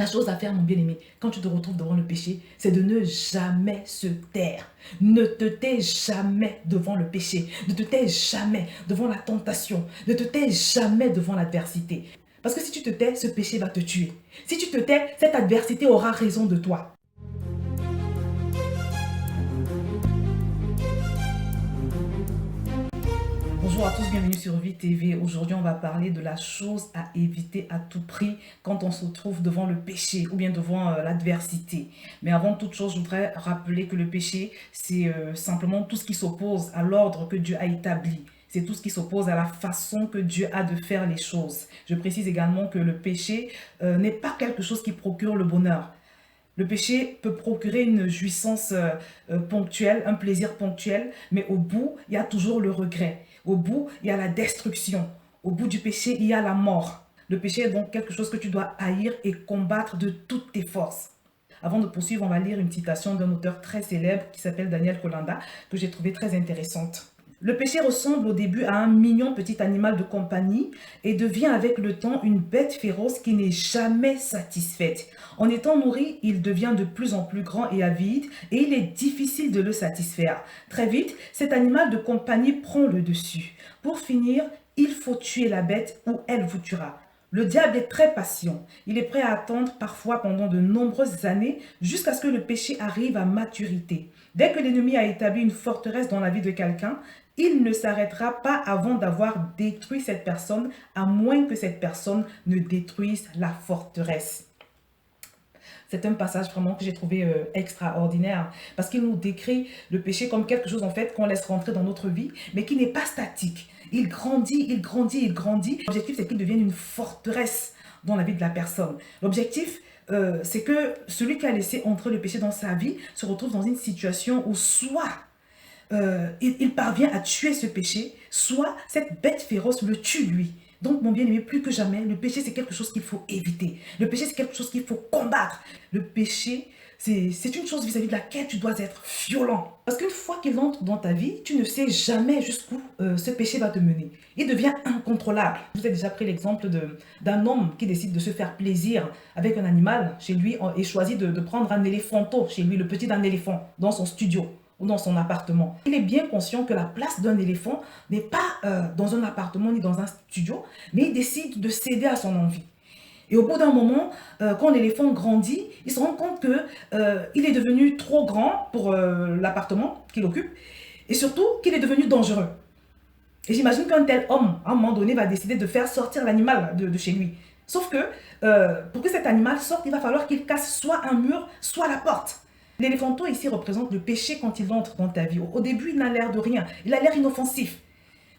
La chose à faire, mon bien-aimé, quand tu te retrouves devant le péché, c'est de ne jamais se taire. Ne te tais jamais devant le péché. Ne te tais jamais devant la tentation. Ne te tais jamais devant l'adversité. Parce que si tu te tais, ce péché va te tuer. Si tu te tais, cette adversité aura raison de toi. Bonjour à tous, bienvenue sur Vie TV. Aujourd'hui, on va parler de la chose à éviter à tout prix quand on se trouve devant le péché ou bien devant l'adversité. Mais avant toute chose, je voudrais rappeler que le péché, c'est simplement tout ce qui s'oppose à l'ordre que Dieu a établi. C'est tout ce qui s'oppose à la façon que Dieu a de faire les choses. Je précise également que le péché n'est pas quelque chose qui procure le bonheur. Le péché peut procurer une jouissance ponctuelle, un plaisir ponctuel, mais au bout, il y a toujours le regret. Au bout, il y a la destruction. Au bout du péché, il y a la mort. Le péché est donc quelque chose que tu dois haïr et combattre de toutes tes forces. Avant de poursuivre, on va lire une citation d'un auteur très célèbre qui s'appelle Daniel Kolanda, que j'ai trouvé très intéressante. Le péché ressemble au début à un mignon petit animal de compagnie et devient avec le temps une bête féroce qui n'est jamais satisfaite. En étant nourri, il devient de plus en plus grand et avide et il est difficile de le satisfaire. Très vite, cet animal de compagnie prend le dessus. Pour finir, il faut tuer la bête ou elle vous tuera. Le diable est très patient. Il est prêt à attendre parfois pendant de nombreuses années jusqu'à ce que le péché arrive à maturité. Dès que l'ennemi a établi une forteresse dans la vie de quelqu'un, il ne s'arrêtera pas avant d'avoir détruit cette personne, à moins que cette personne ne détruise la forteresse. C'est un passage vraiment que j'ai trouvé extraordinaire parce qu'il nous décrit le péché comme quelque chose en fait qu'on laisse rentrer dans notre vie, mais qui n'est pas statique. Il grandit, il grandit, il grandit. L'objectif, c'est qu'il devienne une forteresse dans la vie de la personne. L'objectif, c'est que celui qui a laissé entrer le péché dans sa vie se retrouve dans une situation où soit il parvient à tuer ce péché, soit cette bête féroce le tue lui. Donc, mon bien-aimé, plus que jamais, le péché, c'est quelque chose qu'il faut éviter. Le péché, c'est quelque chose qu'il faut combattre. Le péché, c'est une chose vis-à-vis de laquelle tu dois être violent. Parce qu'une fois qu'il entre dans ta vie, tu ne sais jamais jusqu'où ce péché va te mener. Il devient incontrôlable. Je vous ai déjà pris l'exemple d'un homme qui décide de se faire plaisir avec un animal chez lui et choisit de prendre un éléphanteau chez lui, le petit d'un éléphant, dans son studio ou dans son appartement. Il est bien conscient que la place d'un éléphant n'est pas dans un appartement ni dans un studio, mais il décide de céder à son envie. Et au bout d'un moment, quand l'éléphant grandit, il se rend compte qu'il est devenu trop grand pour l'appartement qu'il occupe, et surtout qu'il est devenu dangereux. Et j'imagine qu'un tel homme, à un moment donné, va décider de faire sortir l'animal de chez lui. Sauf que, pour que cet animal sorte, il va falloir qu'il casse soit un mur, soit la porte. L'éléphanteau ici représente le péché quand il entre dans ta vie. Au début, il n'a l'air de rien. Il a l'air inoffensif.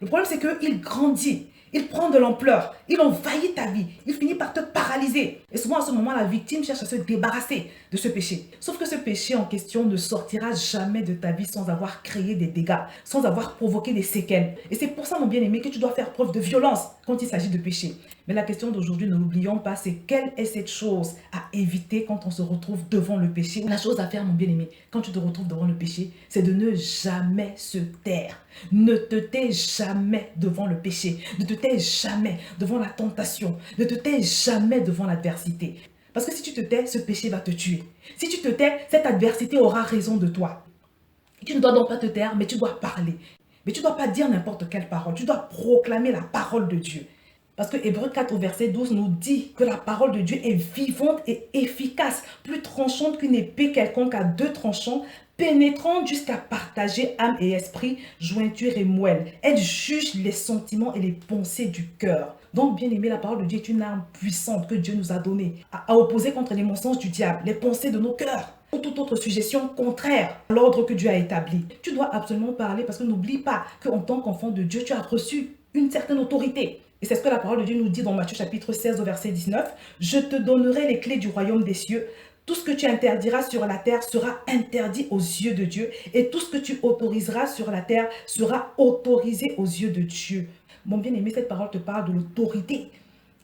Le problème, c'est qu'il grandit. Il prend de l'ampleur. Il envahit ta vie. Il finit par te paralyser. Et souvent, à ce moment, la victime cherche à se débarrasser de ce péché. Sauf que ce péché en question ne sortira jamais de ta vie sans avoir créé des dégâts, sans avoir provoqué des séquelles. Et c'est pour ça, mon bien-aimé, que tu dois faire preuve de violence quand il s'agit de péché. Mais la question d'aujourd'hui, ne l'oublions pas, c'est quelle est cette chose à éviter quand on se retrouve devant le péché. La chose à faire, mon bien-aimé, quand tu te retrouves devant le péché, c'est de ne jamais se taire. Ne te tais jamais devant le péché. Ne te tais jamais devant la tentation. Ne te tais jamais devant l'adversité. Parce que si tu te tais, ce péché va te tuer. Si tu te tais, cette adversité aura raison de toi. Tu ne dois donc pas te taire, mais tu dois parler. Mais tu ne dois pas dire n'importe quelle parole. Tu dois proclamer la parole de Dieu. Parce que Hébreux 4 au verset 12 nous dit que la parole de Dieu est vivante et efficace, plus tranchante qu'une épée quelconque à deux tranchants, pénétrante jusqu'à partager âme et esprit, jointure et moelle. Elle juge les sentiments et les pensées du cœur. Donc, bien aimé, la parole de Dieu est une arme puissante que Dieu nous a donnée à opposer contre les mensonges du diable, les pensées de nos cœurs ou toute autre suggestion contraire à l'ordre que Dieu a établi. Tu dois absolument parler parce que n'oublie pas qu'en tant qu'enfant de Dieu, tu as reçu une certaine autorité. Et c'est ce que la parole de Dieu nous dit dans Matthieu chapitre 16 au verset 19. « Je te donnerai les clés du royaume des cieux. Tout ce que tu interdiras sur la terre sera interdit aux yeux de Dieu. Et tout ce que tu autoriseras sur la terre sera autorisé aux yeux de Dieu. » Mon bien-aimé, cette parole te parle de l'autorité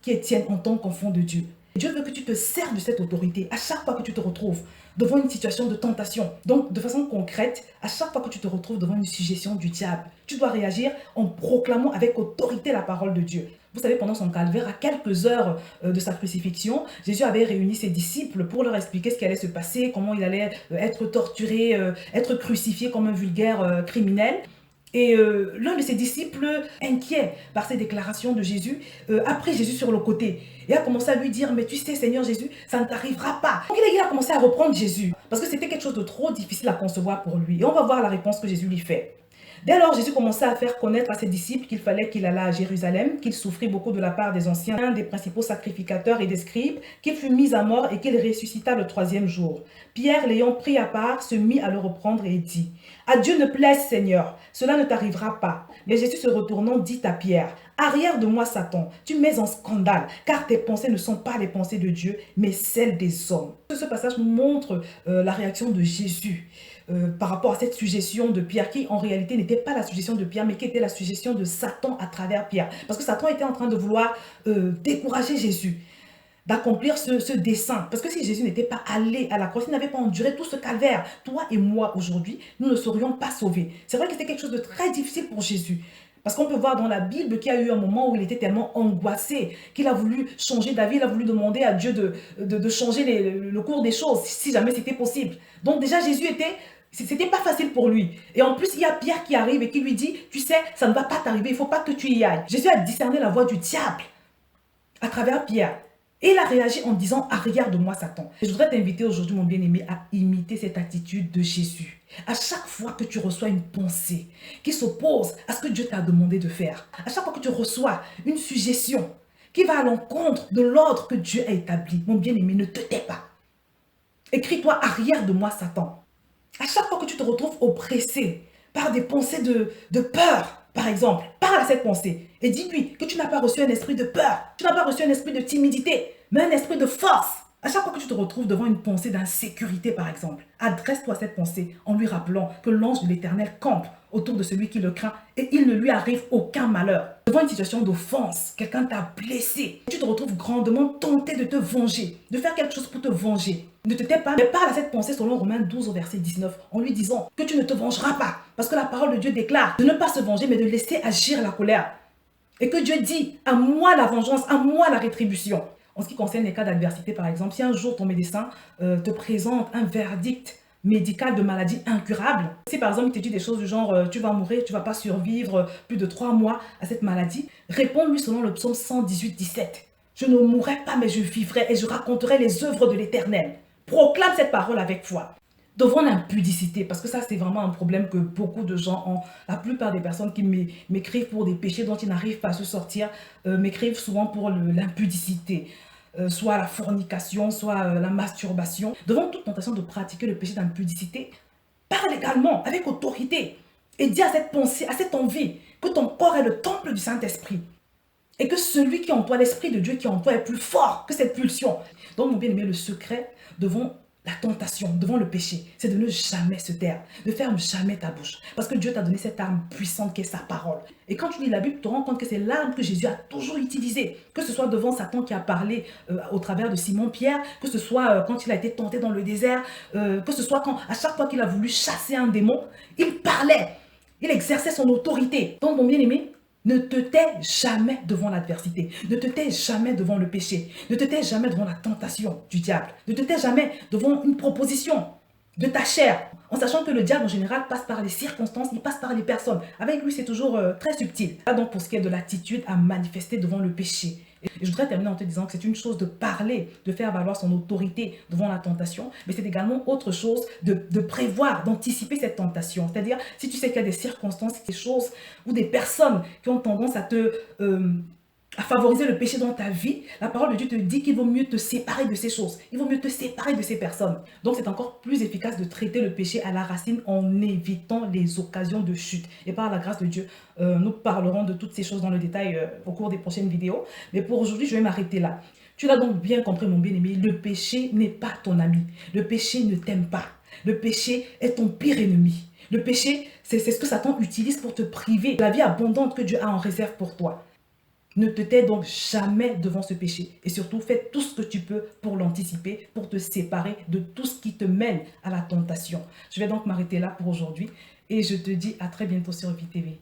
qui est tienne en tant qu'enfant de Dieu. Dieu veut que tu te serves de cette autorité à chaque fois que tu te retrouves devant une situation de tentation. Donc, de façon concrète, à chaque fois que tu te retrouves devant une suggestion du diable, tu dois réagir en proclamant avec autorité la parole de Dieu. Vous savez, pendant son calvaire, à quelques heures de sa crucifixion, Jésus avait réuni ses disciples pour leur expliquer ce qui allait se passer, comment il allait être torturé, être crucifié comme un vulgaire criminel. Et l'un de ses disciples, inquiet par ces déclarations de Jésus, a pris Jésus sur le côté et a commencé à lui dire, mais tu sais Seigneur Jésus, ça ne t'arrivera pas. Donc il a commencé à reprendre Jésus parce que c'était quelque chose de trop difficile à concevoir pour lui. Et on va voir la réponse que Jésus lui fait. Dès lors, Jésus commençait à faire connaître à ses disciples qu'il fallait qu'il allât à Jérusalem, qu'il souffrit beaucoup de la part des anciens, des principaux sacrificateurs et des scribes, qu'il fut mis à mort et qu'il ressuscita le troisième jour. Pierre, l'ayant pris à part, se mit à le reprendre et dit, « À Dieu ne plaise, Seigneur, cela ne t'arrivera pas. » Mais Jésus se retournant dit à Pierre, « Arrière de moi, Satan, tu mets en scandale, car tes pensées ne sont pas les pensées de Dieu, mais celles des hommes. » Ce passage nous montre la réaction de Jésus. Par rapport à cette suggestion de Pierre, qui en réalité n'était pas la suggestion de Pierre, mais qui était la suggestion de Satan à travers Pierre. Parce que Satan était en train de vouloir décourager Jésus d'accomplir ce dessein. Parce que si Jésus n'était pas allé à la croix, s'il n'avait pas enduré tout ce calvaire, toi et moi aujourd'hui, nous ne serions pas sauvés. C'est vrai que c'était quelque chose de très difficile pour Jésus. Parce qu'on peut voir dans la Bible qu'il y a eu un moment où il était tellement angoissé qu'il a voulu changer d'avis, il a voulu demander à Dieu de changer le cours des choses, si jamais c'était possible. Donc déjà Jésus c'était pas facile pour lui. Et en plus, il y a Pierre qui arrive et qui lui dit, tu sais, ça ne va pas t'arriver, il ne faut pas que tu y ailles. Jésus a discerné la voix du diable à travers Pierre. Et il a réagi en disant, arrière de moi, Satan. Je voudrais t'inviter aujourd'hui, mon bien-aimé, à imiter cette attitude de Jésus. À chaque fois que tu reçois une pensée qui s'oppose à ce que Dieu t'a demandé de faire, à chaque fois que tu reçois une suggestion qui va à l'encontre de l'ordre que Dieu a établi, mon bien-aimé, ne te tais pas. Écris-toi, arrière de moi, Satan. À chaque fois que tu te retrouves oppressé par des pensées de peur, par exemple, parle à cette pensée et dis-lui que tu n'as pas reçu un esprit de peur, tu n'as pas reçu un esprit de timidité, mais un esprit de force. À chaque fois que tu te retrouves devant une pensée d'insécurité, par exemple, adresse-toi à cette pensée en lui rappelant que l'ange de l'Éternel campe autour de celui qui le craint et il ne lui arrive aucun malheur. Devant une situation d'offense, quelqu'un t'a blessé, tu te retrouves grandement tenté de te venger, de faire quelque chose pour te venger. Ne te tais pas, mais parle à cette pensée selon Romains 12 au verset 19 en lui disant que tu ne te vengeras pas parce que la parole de Dieu déclare de ne pas se venger mais de laisser agir la colère. Et que Dieu dit, à moi la vengeance, à moi la rétribution. En ce qui concerne les cas d'adversité, par exemple, si un jour ton médecin te présente un verdict médical de maladie incurable, si par exemple il te dit des choses du genre tu vas mourir, tu ne vas pas survivre plus de 3 mois à cette maladie, réponds-lui selon le psaume 118, 17. Je ne mourrai pas mais je vivrai et je raconterai les œuvres de l'Éternel. Proclame cette parole avec foi. Devant l'impudicité, parce que ça c'est vraiment un problème que beaucoup de gens ont. La plupart des personnes qui m'écrivent pour des péchés dont ils n'arrivent pas à se sortir, m'écrivent souvent pour l'impudicité. Soit la fornication, soit la masturbation. Devant toute tentation de pratiquer le péché d'impudicité, parle également avec autorité et dis à cette pensée, à cette envie, que ton corps est le temple du Saint-Esprit et que celui qui est en toi, l'Esprit de Dieu qui est en toi est plus fort que cette pulsion. Donc mon bien-aimé, le secret devant la tentation, devant le péché, c'est de ne jamais se taire, ne ferme jamais ta bouche. Parce que Dieu t'a donné cette arme puissante qui est sa parole. Et quand tu lis la Bible, tu te rends compte que c'est l'arme que Jésus a toujours utilisée. Que ce soit devant Satan qui a parlé au travers de Simon-Pierre, que ce soit quand il a été tenté dans le désert, que ce soit à chaque fois qu'il a voulu chasser un démon, il parlait, il exerçait son autorité. Donc mon bien-aimé, ne te tais jamais devant l'adversité. Ne te tais jamais devant le péché. Ne te tais jamais devant la tentation du diable. Ne te tais jamais devant une proposition de ta chair. En sachant que le diable en général passe par les circonstances, il passe par les personnes. Avec lui, c'est toujours très subtil. Là, donc, pour ce qui est de l'attitude à manifester devant le péché. Et je voudrais terminer en te disant que c'est une chose de parler, de faire valoir son autorité devant la tentation, mais c'est également autre chose de prévoir, d'anticiper cette tentation. C'est-à-dire, si tu sais qu'il y a des circonstances, des choses ou des personnes qui ont tendance à favoriser le péché dans ta vie, la parole de Dieu te dit qu'il vaut mieux te séparer de ces choses. Il vaut mieux te séparer de ces personnes. Donc, c'est encore plus efficace de traiter le péché à la racine en évitant les occasions de chute. Et par la grâce de Dieu, nous parlerons de toutes ces choses dans le détail au cours des prochaines vidéos. Mais pour aujourd'hui, je vais m'arrêter là. Tu l'as donc bien compris, mon bien-aimé, le péché n'est pas ton ami. Le péché ne t'aime pas. Le péché est ton pire ennemi. Le péché, c'est ce que Satan utilise pour te priver de la vie abondante que Dieu a en réserve pour toi. Ne te tais donc jamais devant ce péché. Et surtout, fais tout ce que tu peux pour l'anticiper, pour te séparer de tout ce qui te mène à la tentation. Je vais donc m'arrêter là pour aujourd'hui. Et je te dis à très bientôt sur VTV.